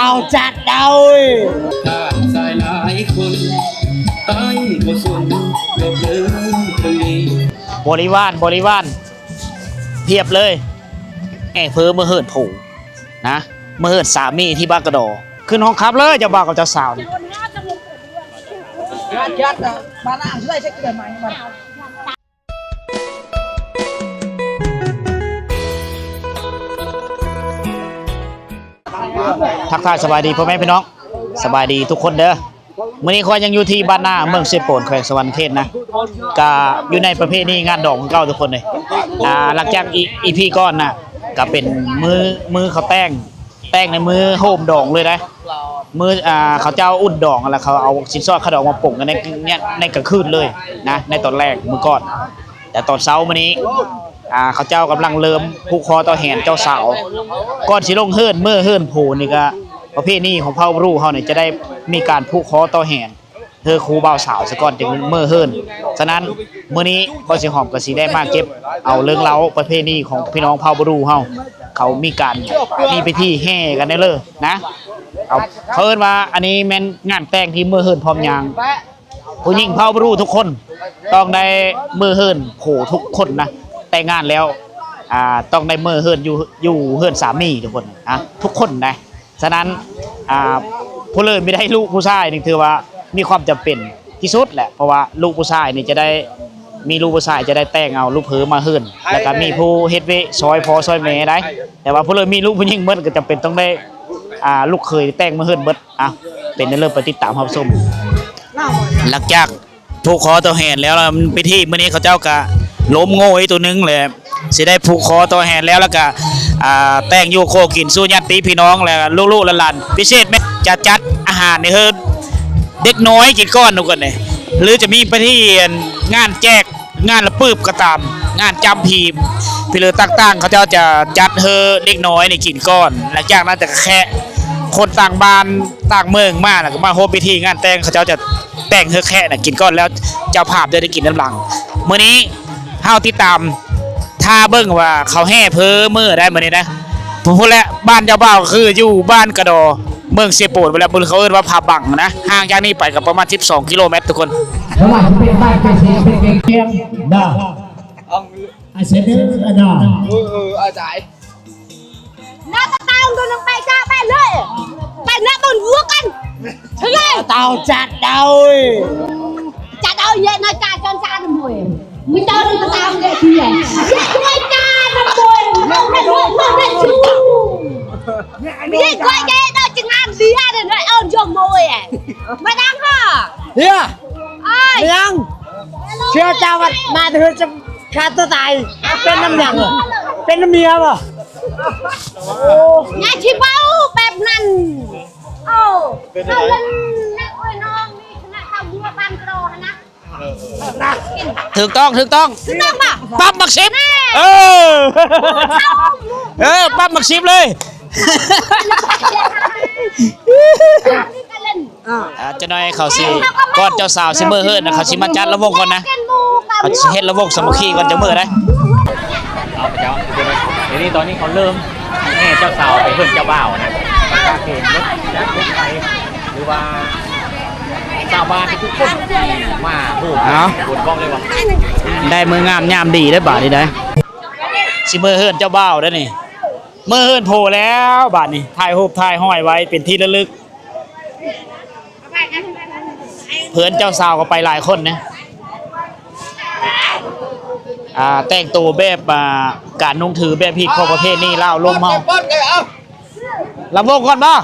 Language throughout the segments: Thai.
tao chặt đâu ขาดสายหลายคนไอ้บ่สนกับเรื่องคนนี้ บริวารเพียบเลยแอบเพิ่มเมื่อเฮิร์นผูนะเมื่อเฮิร์นสามีที่บ้านกระโดขึ้นห้องครับเลยเจ้าบ่าวกับเจ้าสาวนี่ chặt bà nào dưới đây sẽ cười mày mà ทักทายสบายดีพ่อแม่พี่น้องสบายดีทุกคนเด้อมื้อนี้ข้อยยังอยู่ที่บ้านนาเมืองเซโปนแขวงสวรรค์เขตนะก็อยู่ในประเภทนี้งานดอกของเก่าทุกคนเลยหลังจากอีพีก่อนน่ะก็เป็นมือเขาแต่งในมือโฮมดองเลยนะมือเขาเจ้าอุ่นดองแล้วเขาเอาชิ้นซอดข้าวดองมาป่งกันในกลางคืนเลยนะในตอนแรกมื้อก่อนแต่ตอนเช้ามื้อนี้เขาเจ้ากำลังเริ่มผูกคอต่อแหนเจ้าสาวก่อนสิลงเฮิร์นเมื่อเฮิร์นโผนี่ก็ประเภทนี้ของเผ่าบรูเฮาเนี่ยจะได้มีการผูกคอต่อแหนเธอครูบ่าวสาวซะก่อนจึงเมื่อเฮิร์นฉะนั้นมื้อนี้บ่สิหอมก็สิได้มาเก็บเอาเรื่องเล่าประเภทนี้ของพี่น้องเผ่าบรูเฮาเขามีการมีพิธีแห่กันได้เลยนะเอาเพิ่นว่าอันนี้แม่นงานแต่งที่เมื่อเฮิร์นพร้อมยางผู้หญิงเผ่าบรูทุกคนต้องได้เมื่อเฮิร์นโผทุกคนนะแต่งงานแล้วต้องได้เมื่อเฮิร์นอยู่เฮิร์นสามีทุกคนนะทุกคนนะฉะนั้นผู้เลิศไม่ได้ลูกผู้ชายนี่ถือว่ามีความจำเป็นที่สุดแหละเพราะว่าลูกผู้ชายนี่จะได้มีลูกผู้ชายจะได้แต่งเอาลูกเผอมาเฮิร์นแล้วก็มีผู้เฮ็ดเวซอยพ่อซอยแม่ได้แต่ว่าผู้เลิศมีลูกผู้หญิงเบิดก็จำเป็นต้องได้ลูกเคยแต่งมาเฮิร์นเบิดเป็นในเรื่องปฏิตามรับชมหลังจากผูกคอต่อแหนแล้วพิธีมื้อนี้เขาเจ้าก็ล้มโง่ไอ้ตัวนึงเลยสิได้ผูกคอต่อแหนแล้วก็แต่งโยโคกินสู้ญาติพี่น้องแล้วลูกๆหลานๆพิเศษไหมจัดอาหารในเฮิร์นเด็กน้อยกินก้อนนู่นกันเลยหรือจะมีพิธีงานแจกงานระปืบก็ตามงานจำพีมพี่เลือต่างๆเขาเจ้าจะจัดเฮอเด็กน้อยในกินก้อนหลังจากนั้นจะแค่คนต่างบ้านต่างเมืองมาแล้วก็มาโฮมพิธีงานแต่งเขาเจ้าจะแต่งเฮอแค่น่ะกินก้อนแล้วเจ้าภาพจะได้กินน้ำหลังมื้อนี้เฮาติดตามถ้าเบิ่งว่าเขาแห่เพ้อเมื่อได้มื้อนี้นะผมพูดแล้วบ้านเจ้าบ่าวคืออยู่บ้านกระดอเมืองเซโปนเวลาบุญเขาเอิ้นว่าผาบังนะห่างจากนี้ไปกับประมาณ12กิโลเมตรทุกคนระหว่างที่เป็นบ้านเป็นเสียเป็นเกียงด่าไอเสด็จด่าgiải nó tao tôi nó bay ra bay lưỡi bay nó còn vua cân thứ này tao chặt đâu vậy nó cha cho cha được mùi mới cho nó tao vậy thì vậy người cha nó mùi nó chú đi quay đây đâu chừng ăn gì à để nó ơn cho mùi mày đang hả yeah aiยังเชื่อเจ้าว่ามาเธอจะฆ่าตัวตายเป็นน้ำหยังเป็นน้ำเมียป่ะ nhà chị bao bẹp nằn tao lên nè ôi non đi nè tao mua ban cro hả nè ถูกต้อง ต้องป่ะ ปั๊บมักซิบปั๊บมักซิบเลยจะน้อยเขาสิก่อนเจ้าสาวสิเมื่อเฮิร์นนะเขาสิมาจัดระวงก่อนนะเขาสิเฮ็ดระวงสามัคคีก่อนจะเมื่อได้เอาไปเจ้าเดี๋ยวนี้ตอนนี้เขาเริ่มแห่เจ้าสาวไปเฮิร์นเจ้าบ่าวนะถ้าเห็นรถจักรรถไฟหรือว่าชาวบ้านทุกคนมาบูบบุญกองเลยว่ะได้มืองามยามดีได้บาทนี้ได้สิเมื่อเฮิร์นเจ้าบ่าวได้นี่เมื่อเฮิร์นโผล่แล้วบาทนี้ถ่ายรูปถ่ายห้อยไว้เป็นที่ระลึกเพื่อนเจ้าสาวก็ไปหลายคนนะแต่งตัวแบบการนุ่งถือแบบพี่ของประเภทนี้เล่าลมเมาลำวงก่อนป่ะ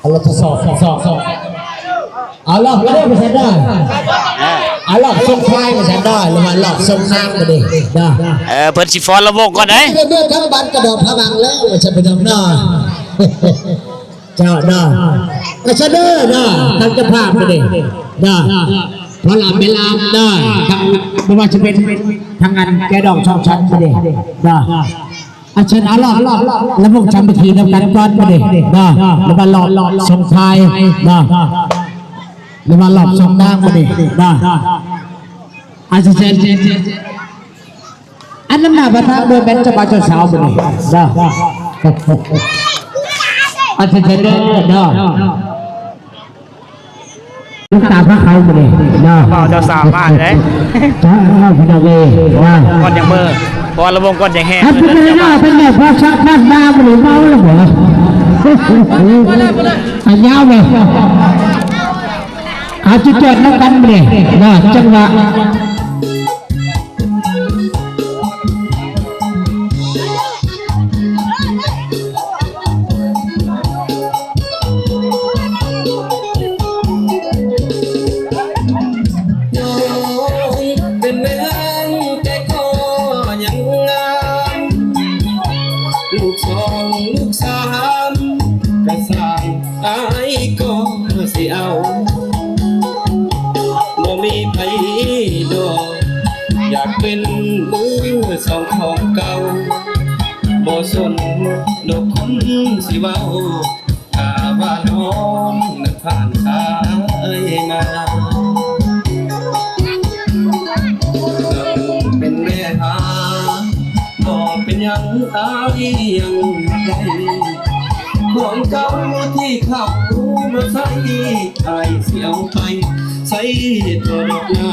เราทดสอบเอาหลอกก็ได้มาใช้ได้เอาหลอกส่งไฟมาใช้ได้หรือว่าหลอกส่งข้างมาดิได้เพิ่นสิฟอนลำวงก่อนได้เมื่อทั้งบันกระโดดพลังแล้วมาใช้ไปทำหน้าเจ้าได้มาใช้ได้ได้ทั้งจะภาพมาดิได้เพราะหลับเวลาได้ทั้งไม่ว่าจะเป็นทางงานแกดอกช่องชั้นมาดิได้อาจารย์เอาหลอกแล้วพวกทำพิธีนำการก้อนมาดิได้แล้วมาหลอกส่งไฟได้แล้วมาหลอกส่งนางมาดิได้อาจารย์ อันนั้นน่ะประธานโดยเป็นเจ้าบ่าวเจ้าสาวคนนี้เนาะอันเชิญเด้อเนาะลูกตาพระเขาคนนี้เนาะ เปล่าเจ้าสาวมากเลย จ้าพี่น้องเอ้ว่า ก่อนอย่างเบอร์พอระวงก่อนอย่างแห้ง อันเป็นไงเนาะเป็นแบบพระชักบ้านมาคนนี้เมาแล้วบ่อันยาวเลยอาจุดจอดนักกันเลยเนาะจังหวะเป็นแม่แต่ก็ยังงามลูกสองลูกสามกระสางอายก็สิเอาบ่มีไผดอกอยากเป็นมือสองของเก่าบ่สนดอกคนสิเว้าถ้าว่าน้องนั้นผ่านทายมาเป็นแม่หาบอกเป็นยังอายยังไงของเก่าที่เขามาใส่ไอ้เสียวไปใส่ตัวดอกนา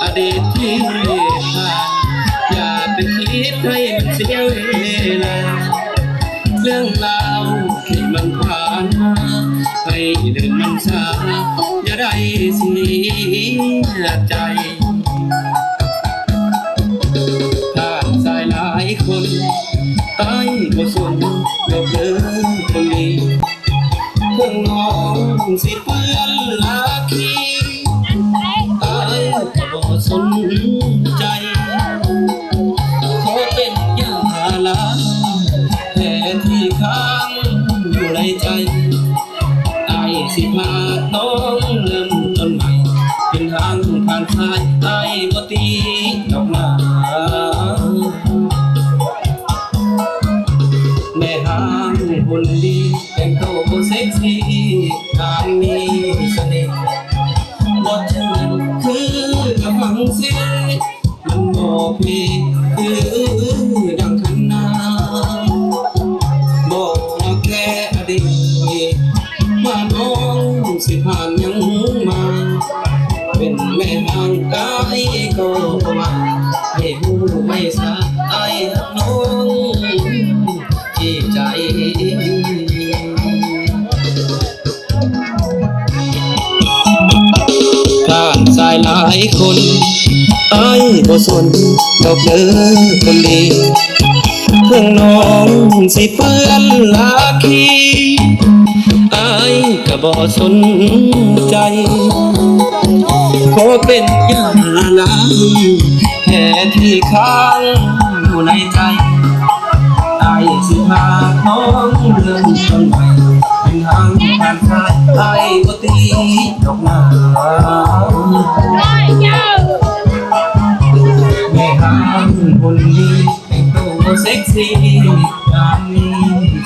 อดีตที่ผ่านอย่าไปคิดให้มันเสียเวลาเรื่องราวที่มันผ่านมาให้เดินมันช้าอย่าได้เสียใจถ้าสายหลายคนไอ้บ่สนยกเลิกคนนี้เพิ่งน้องสิเปื้อนลาคีไอ้ก็บ่สนใจขอเป็นยาลาแผลที่ค้างอยู่ในใจไอ้สิพาน้องเริ่มต้นใหม่เป็นทางผ่านสายไอ้บ่ตีดอกนาแม่หางคนดีแต่งตัวเซ็กซี่ทางมีเสน่ห์บ่ถึงคือกำลังเสียมันบ่เพคือดังคันนาบอกว่าแค่อดีตว่าน้องสิผ่านยังมาเป็นแม่หางกายก็ว่าให้หูไม่สาไอ้น้องที่ใจข้างสายหลายคนไอ้บ่สนดอกเด้อคนดีเพิ่งน้องสิเปื้อนลาคีไอ้ก็บ่สนใจขอเป็นยาล้างแผลที่ค้างอยู่ในใจไอ้สิพาน้องเริ่มต้นใหม่เป็นทางผ่านสายไอ้บ่ตีดอกนาแม่หางคนดีแต่งตัวเซ็กซี่งามมี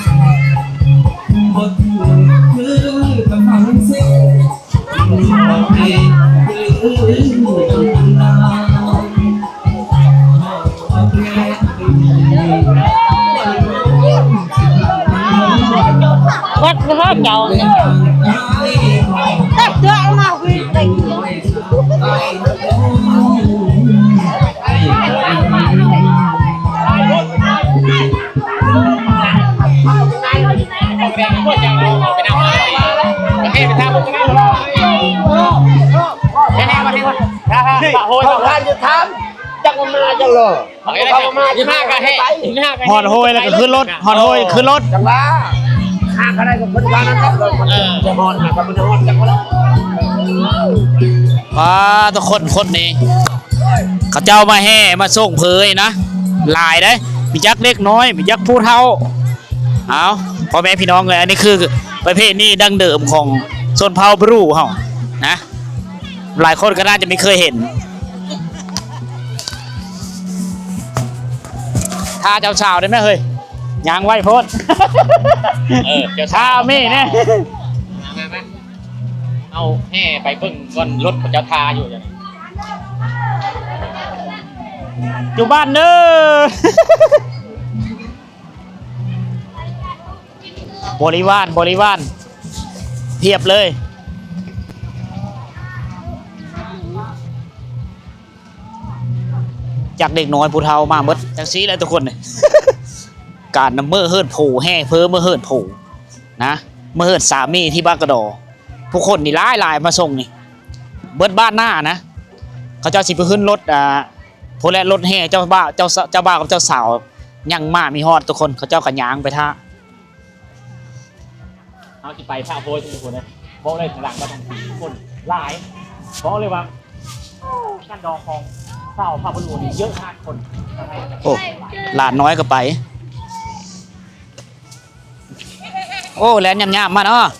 เสน่ห์บ่ถึงคือกำลังเสียบ่เพคือดังคันนาบ่เพวัดพระเจ้าตัดเสื้อมาคุยกันหอดโหยแล้วก็ขึ้นรถหอดโหยขึ้นรถ จังหวะข้างอะไรก็เพิ่นว่านะครับจะฮอนหากับมันฮอนจังหวะ ว้าทุกคนนี้เขาเจ้ามาแห่มาส่งเพยนะหลายได้มียักษ์เล็กน้อยมียักษ์ผู้เฒ่าเอาพ่อแม่พี่น้องเลยอันนี้คือประเภทนี้ดั้งเดิมของชนเผ่าบรูเฮานะหลายคนก็น่าจะไม่เคยเห็นท่าเจ้าสาวได้ไหมเฮ้ยยางไหวโพดเจ้าท่ามีเนี่ย เอาแห่ไปเบิ่งก่อนรถของเจ้าทาอยู่อย่างนี้ อยู่บ้านเด้อ บริวารเทียบเลยจากเด็กน้อยผู้เฒ่ามาหมดจังซี่เลยทุกคนเนี่ย การนำเมื่อเฮิร์ดโผแห่เพ้อเมื่อเฮิร์ดโผนะเมื่อเฮิร์ดสามีที่บ้านกระดอผู้คนนี่หลายมาส่งนี่เบิดบ้านหน้านะเขาเจ้าสิไปขึ้นรถพลและรถแห่เจ้าบ่าวกับเจ้าสาวยังมามีฮอดทุกคนเขาเจ้ากันยางไปท่าเอาสิไปท่าโพยทุกคนนะบอกเลยหลังก็ต้องทุกคนหลายบอกเลยว่าการดองของเศร้าภาพบุรุษนี่เยอะมากคนโอ้หลานน้อยก็ไปโอ้แลนยำๆมาเนาะ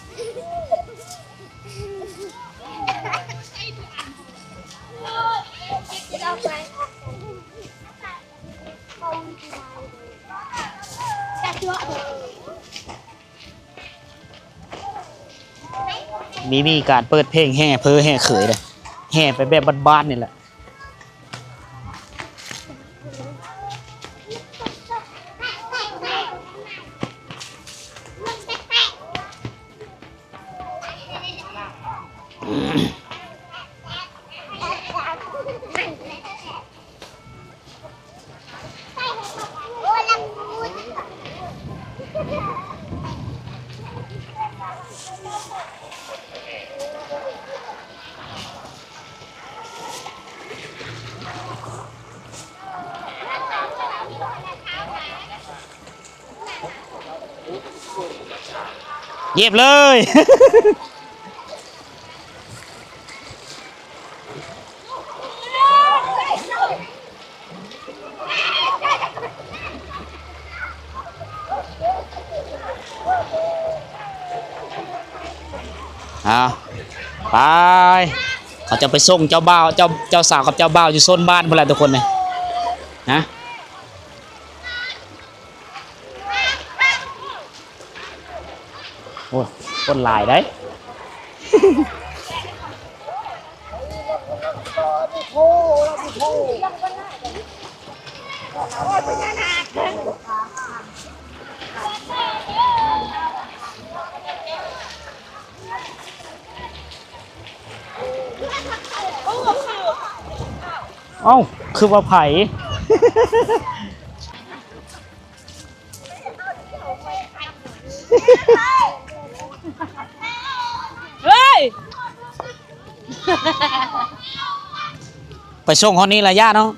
มีการเปิดเพลงแห่เพ้อแห่เขยเลยแห่ไปแบบบ้านๆนี่แหละเย็บเลย ไปเขาจะไปส่งเจ้าบ่าวเจ้าสาวกับเจ้าบ่าวอยู่โซนบ้านเพื่อนทุกคนเลยนะโอ้คนหลายได้ เอ้าคือว่าไผ่ เฮ้ย ไปส่งคนนี้ละย่าเนาะ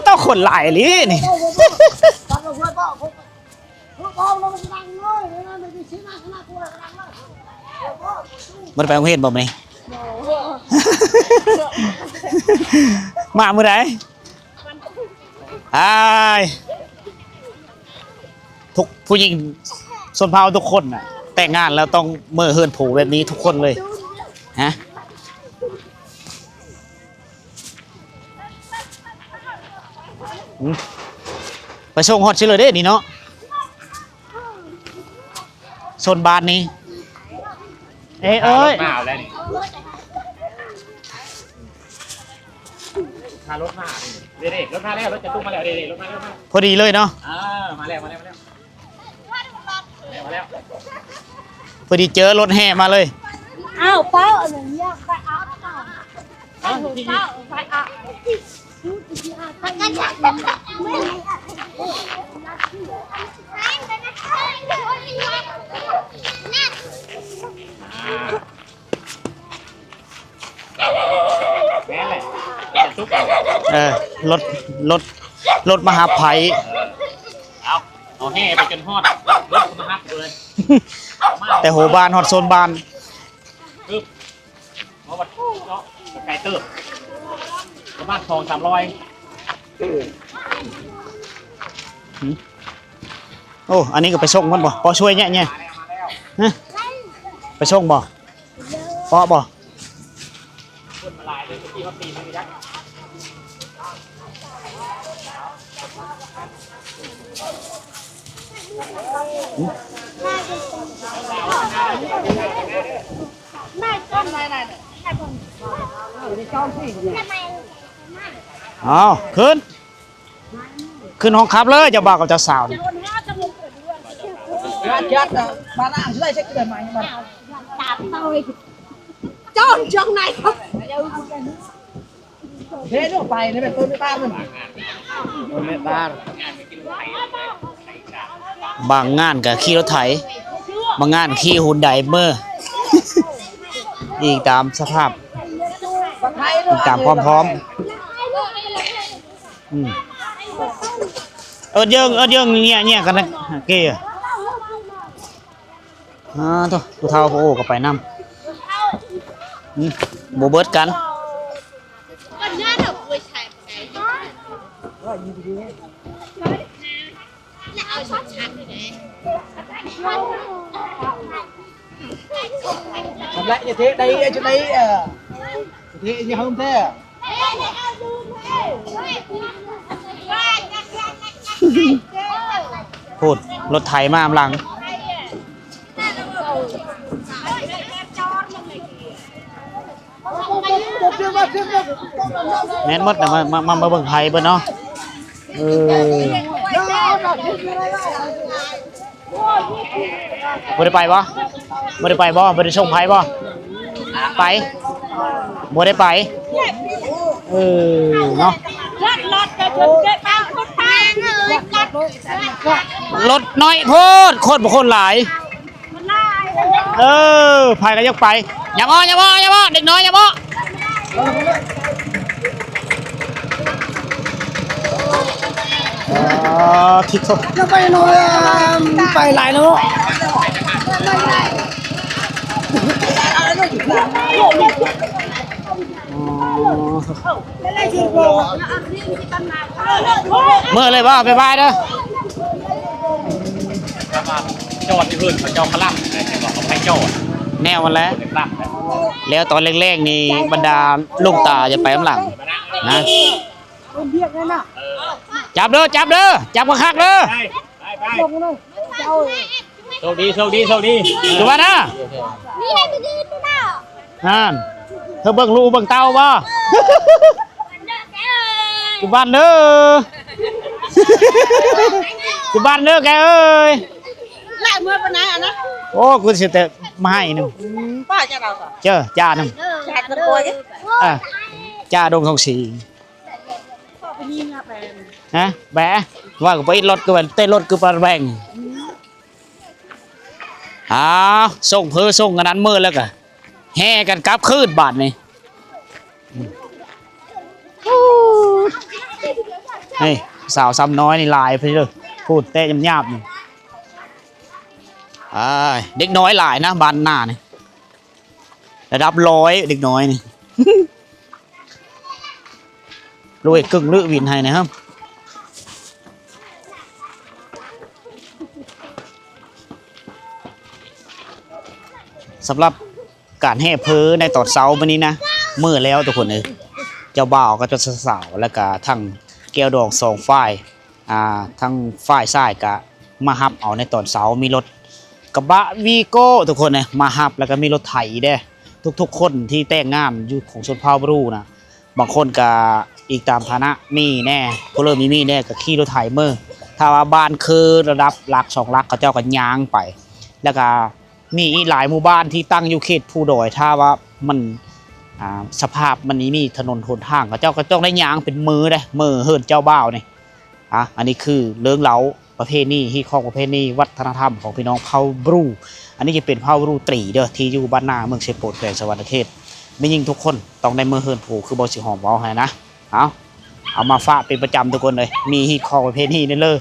ต้องคนหลายลินี่ มันไปโรงเรียนบ่ไหม มาเมื่อไหร่ทุกผู้หญิงส่วนเผาทุกคนน่ะแต่งงานแล้วต้องเมื่อเฮิร์นผูแบบนี้ทุกคนเลยฮะไปส่งฮอตเฉลยเด้นี่เนาะโซนบานนี้เอ้ยมาแล้วนี่พารถมาเด็กรถมาแล้วรถจะตุ้มมาแล้วเด็กรถมาแล้วพอดีเลยเนาะมาแล้วพอดีเจอรถแห่มาเลยอ้าวเป้าอะไรเนี่ยไปเอาเป้าไปเอารถมหาภัยเอาแห่ไปจนฮอดรถมหาเลย แต่โหบานฮอดโซนบานปึ๊บเอาวัดเนาะไก่เติบประมาณ200-300โอ้อันนี้ก็ไปส่งมันบ่พอช่วยเนี่ยไปส่งบ่พอบ่คนมาลายเลยที่เขาตีมันไม่ได้แม่ต้นอะไรเนี่ย เอาขึ้นห้องขับเลยเจ้าบ่าวกับเจ้าสาวนี่ บางงานกับขี่รถไถบางงานขี่หุ่นไดเมอร์ อีกตามสภาพอีกตามความพร้อมเอิดเยิงเนี่ยกันนะเก้ตัวผู้เฒ่าผู้โอ้ก็ไปนำโบเบิร์ดกันlại như thế đây chỗ đấy thế như không thế à? พูดรถไถมาอำลังแม่นหมดนะมาเบิ่งไผเบิ่นเนาะบ่ได้ไปบ่บ่ได้ส่งไผบ่ไปบ่ได้ไปเนาะรถน้อยโพดคนบ่คนหลายไผก็ยกไปอย่าบ่เด็กน้อยอย่าบ่คิดเขาไปน้อยไปหลายเนาะเมื่อเลยบ่ไปบายเด้อจอดที่พื้นเขาเจ้าขลับบอกเขาให้จอดแนวมันแล้วตอนแรกๆนี่บรรดาลูกตาจะไปข้างหลังนะจับเด้อจับกระคักเด้อโชคดีดูว่านะนี่ให้ไปยืนดูนะเธอเบิ่งลูกเบิ่งเต้าบ่จุบ้านเด้อจุบ้านเด้อแกเอ้ยไล่เมื่อวันไหนอ่ะนะโอ้กูสิแต่มาให้นึงป้าจะเราต่อเจอจ้านึงจ้าดงทองศรีฮะแบะว่าก็ไปรถก็เป็นเต้นรถก็ปลาแบงส่งเพื่อส่งกันนั้นมือแล้วก็แห่กันกลับคืนบาทนี่เฮ้ยสาวซ้ำน้อยนี่ลายไปเลยพูดเตะหยาบๆนี่เด็กน้อยหลายนะบ้านหน้านี่ระดับ100เด็กน้อยนี่รวยกึ่งลือวินให้นะครับสำหรับการแห่เพอในตอนเช้าวันนี้นะมืดแล้วทุกคนเลยเจ้าบ่าวก็จะสาวแล้วก็ทั้งแก้วดอง2ฝ่ายทั้งฝ่ายซ้ายก็มาฮับเอาในตอนเช้ามีรถกระบะวีโก้ทุกคนเนี่ยมาฮับแล้วก็มีรถไถเด้ทุกคนที่แต่งงานอยู่ของชนเผ่าบรูนะบางคนก็อีกตามฐานะมีแน่ก็เริ่มมีแน่ก็ขี่รถไถเมื่อถ้าว่าบ้านคือระดับหลัก2หลักเขาเจ้าก็ย่างไปแล้วก็มีหลายหมู่บ้านที่ตั้งอยู่เขตภูดอยถ้าว่ามันสภาพมันนี้มีถนนหนทางเขาเจ้าก็ต้องได้ย่างเป็นมือได้มือเฮิร์นเจ้าบ่าวนี่อันนี้คือเรื่องเล้าประเพณีที่ของประเพณีวัฒนธรรมของพี่น้องเผ่าบรูอันนี้จะเป็นเผ่าบรูตรีเด้อที่อยู่บ้านนาเมืองเชโปดแขวงสวรรณเขตไม่ยิ่งทุกคนต้องได้มือเฮิร์นผูคือบอสิหอมเว้าให้นะเอามาฟ้าเป็นประจำทุกคนเลยมีฮีของประเพณีนี่เลย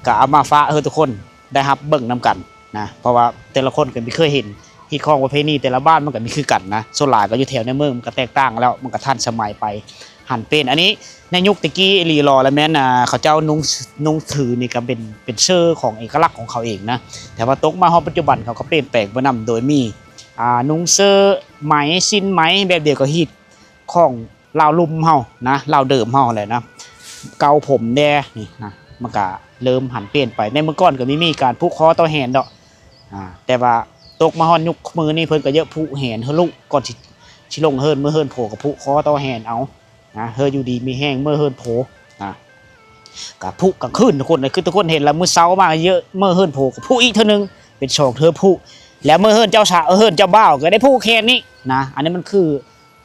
ก็เอามาฟ้าทุกคนได้รับเบิ่งนำกันนะเพราะว่าแต่ละคนก็ไม่เคยเห็นฮีของประเพณีแต่ละบ้านมันก็มีคือกันนะส่วนหลายก็อยู่แถวในเมืองมันก็แตกต่างแล้วมันก็ทันสมัยไปหันเป็นอันนี้ในยุคตะกี้รีรอแล้วแม่นเขาเจ้านุ่งถือนี่ก็เป็นเสื้อของเอกลักษณ์ของเขาเองนะแต่ว่าตกมาฮอดปัจจุบันเขาก็เปลี่ยนแปลงไปนำโดยมีนุ่งเสื้อไหมสิ้นไหมแบบเดียวกับฮิตของลาวลุ่มเฮานะลาวเดิมเฮาแหละนะเกาผมแดนี่นะมันก็เริ่มหันเปลี่ยนไปในเมื่อก่อนก็มีการผูกคอต่อแหนดอกแต่ว่าตกมาฮอดยุคมือนี่เพิ่นก็เยอะผูกแหนเฮลุก่อน ชิลงเฮิร์นเมื่อเฮิร์นโผกับผู้คอต่อแหนเอานะเฮิร์นอยู่ดีมีแห้งเมื่อเฮิร์นโผนะกับผู้กับขึ้นทุกคนเลยคือทุกคนเห็นแล้วมือเซามาเยอะเมื่อเฮิร์นโผกับผู้อีกเท่านึงเป็นสองเธอผู้แล้วเมื่อเฮิร์นเจ้าสาวเฮิร์นเจ้าบ่าวก็ได้ผู้แค่นี้นะอันนี้มันคือ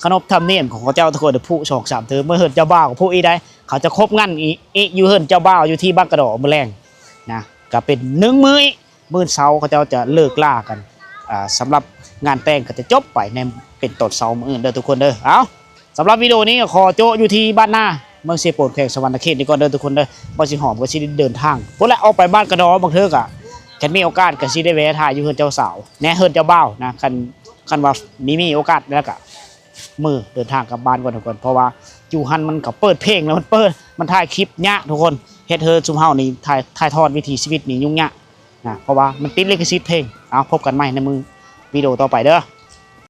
ขนบธรรมเนียมของเขาเจ้าทุกคนผู้สองสามเธอเมื่อเฮิร์นเจ้าบ่าวกับผู้อีได้เขาจะคบงั้นอีอยู่เฮิร์นเจ้าบ่าวอยู่ที่บ้านกระดอกมือแรงนะก็เป็นมื้อเช้าเขาจะเลิกล่ากันสำหรับงานแต่งก็จะจบไปในเป็นตอนเช้ามื้ออื่นเด้อทุกคนเด้อเอาสำหรับวิดีโอนี้ขอโจอยู่ที่บ้านหน้าเมืองเซโปนแขวงสวรรณเขตนี่ก่อนเด้อทุกคนเด้อบ่สิหอมก็สิเดินทางพุ่นแหละออกไปบ้านกระดอบางเทื่อก็คันมีโอกาสก็สิได้แวะถ่ายอยู่เฮือนเจ้าสาวแน่เฮือนเจ้าบ่าวนะคันว่ามีโอกาสแล้วก็มือเดินทางกลับบ้านก่อนทุกคนเพราะว่าอยู่หันมันก็เปิดเพลงแล้วมันถ่ายคลิปยากทุกคนเฮ็ดเฮือซุมเฮานี่ถ่ายทอดวิถีชีวิตนี่ยุ่งยากนะเพราะว่ามันติดลิขสิทธิ์เพลงเอาพบกันใหม่ในมือวิดีโอต่อไปเด้อ